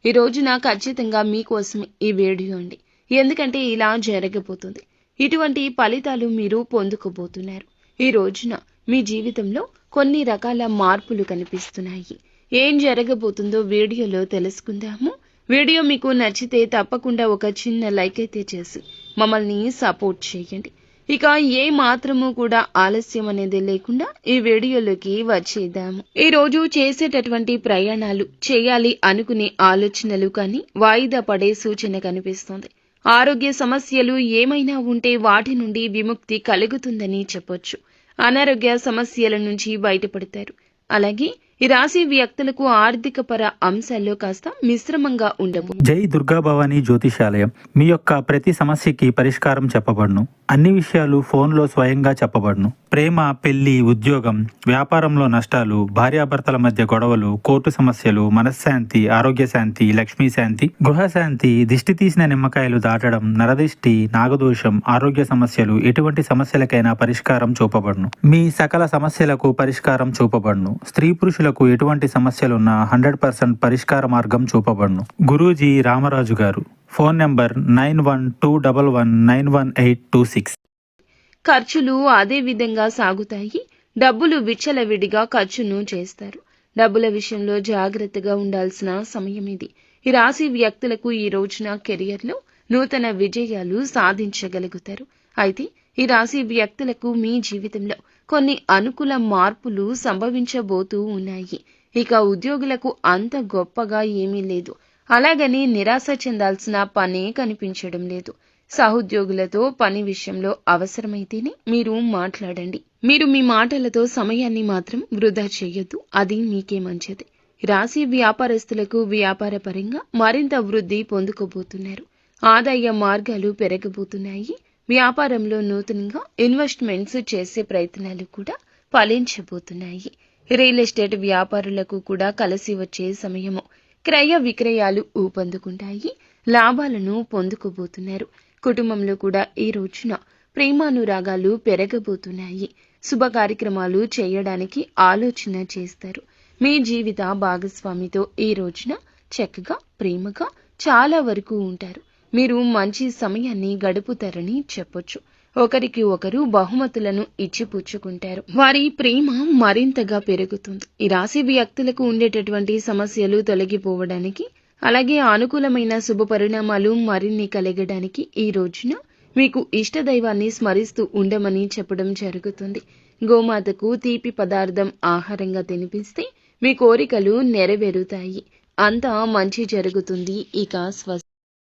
ఈ రోజున ఖచ్చితంగా మీకోసం ఈ వీడియో అండి. ఎందుకంటే ఇలా జరగబోతుంది. ఇటువంటి ఫలితాలు మీరు పొందుకోబోతున్నారు. ఈ రోజున మీ జీవితంలో కొన్ని రకాల మార్పులు కనిపిస్తున్నాయి. ఏం జరగబోతుందో వీడియోలో తెలుసుకుందాము. వీడియో మీకు నచ్చితే తప్పకుండా ఒక చిన్న లైక్ అయితే చేసి మమ్మల్ని సపోర్ట్ చేయండి. ఇక ఏ మాత్రము కూడా ఆలస్యం అనేది లేకుండా ఈ వీడియోలోకి వచ్చేద్దాము. ఈ రోజు చేసేటటువంటి ప్రయాణాలు, చేయాలి అనుకునే ఆలోచనలు కానీ వాయిదా పడే సూచన కనిపిస్తోంది. ఆరోగ్య సమస్యలు ఏమైనా ఉంటే వాటి నుండి విముక్తి కలుగుతుందని చెప్పొచ్చు. అనారోగ్య సమస్యల నుంచి బయటపడతారు. అలాగే ఈ రాశి వ్యక్తులకు ఆర్థిక పర అంశాల్లో కాస్త మిశ్రమంగా ఉండవు. జై దుర్గా భవానీ జ్యోతిషాలయం. మీ యొక్క ప్రతి సమస్యకి పరిష్కారం చెప్పబడును. అన్ని విషయాలు ఫోన్లో స్వయంగా చెప్పబడును. ప్రేమ, పెళ్లి, ఉద్యోగం, వ్యాపారంలో నష్టాలు, భార్యాభర్తల మధ్య గొడవలు, కోర్టు సమస్యలు, మనశ్శాంతి, ఆరోగ్య శాంతి, లక్ష్మీ శాంతి, గృహశాంతి, దిష్టి తీసిన నిమ్మకాయలు దాటడం, నరదిష్టి, నాగదోషం, ఆరోగ్య సమస్యలు, ఎటువంటి సమస్యలకైనా పరిష్కారం చూపబడును. మీ సకల సమస్యలకు పరిష్కారం చూపబడును. స్త్రీ పురుషులకు ఎటువంటి సమస్యలున్నా 100% పరిష్కార మార్గం చూపబడును. గురూజీ రామరాజు గారు. Phone number 9121191826. ఖర్చులు అదే విధంగా సాగుతాయి. డబ్బులు విచ్చలవిడిగా ఖర్చును చేస్తారు. డబ్బుల విషయంలో జాగ్రత్తగా ఉండాల్సిన సమయం ఇది. ఈ రాశి వ్యక్తులకు ఈ రోజున కెరియర్లో నూతన విజయాలు సాధించగలుగుతారు. అయితే ఈ రాశి వ్యక్తులకు మీ జీవితంలో కొన్ని అనుకూల మార్పులు సంభవించబోతూ ఉన్నాయి. ఇక ఉద్యోగులకు అంత గొప్పగా ఏమీ లేదు. అలాగని నిరాశ చెందాల్సిన పనే కనిపించడం లేదు. సహోద్యోగులతో పని విషయంలో అవసరమైతేనే మీరు మాట్లాడండి. మీరు మీ మాటలతో సమయాన్ని మాత్రం వృధా చేయొద్దు. అది మీకే మంచిది. రాశి వ్యాపారస్తులకు వ్యాపార పరంగా మరింత వృద్ధి పొందుకోబోతున్నారు. ఆదాయ మార్గాలు పెరగబోతున్నాయి. వ్యాపారంలో నూతనంగా ఇన్వెస్ట్మెంట్స్ చేసే ప్రయత్నాలు కూడా ఫలించబోతున్నాయి. రియల్ ఎస్టేట్ వ్యాపారులకు కూడా కలిసి వచ్చే సమయము. క్రయ విక్రయాలు ఊపందుకుంటాయి. లాభాలను పొందుకోబోతున్నారు. కుటుంబంలో కూడా ఈ రోజున ప్రేమానురాగాలు పెరగబోతున్నాయి. శుభ కార్యక్రమాలు చేయడానికి ఆలోచన చేస్తారు. మీ జీవిత భాగస్వామితో ఈ రోజున చక్కగా ప్రేమగా చాలా వరకు ఉంటారు. మీరు మంచి సమయాన్ని గడుపుతారని చెప్పొచ్చు. ఒకరికి ఒకరు బహుమతులను ఇచ్చిపుచ్చుకుంటారు. వారి ప్రేమ మరింతగా పెరుగుతుంది. ఈ రాశి వ్యక్తులకు ఉండేటటువంటి సమస్యలు తొలగిపోవడానికి, అలాగే అనుకూలమైన శుభ పరిణామాలు మరిన్ని కలగడానికి ఈ రోజున మీకు ఇష్ట దైవాన్ని స్మరిస్తూ ఉండమని చెప్పడం జరుగుతుంది. గోమాతకు తీపి పదార్థం ఆహారంగా తినిపిస్తే మీ కోరికలు నెరవేరుతాయి. అంతా మంచి జరుగుతుంది. ఇక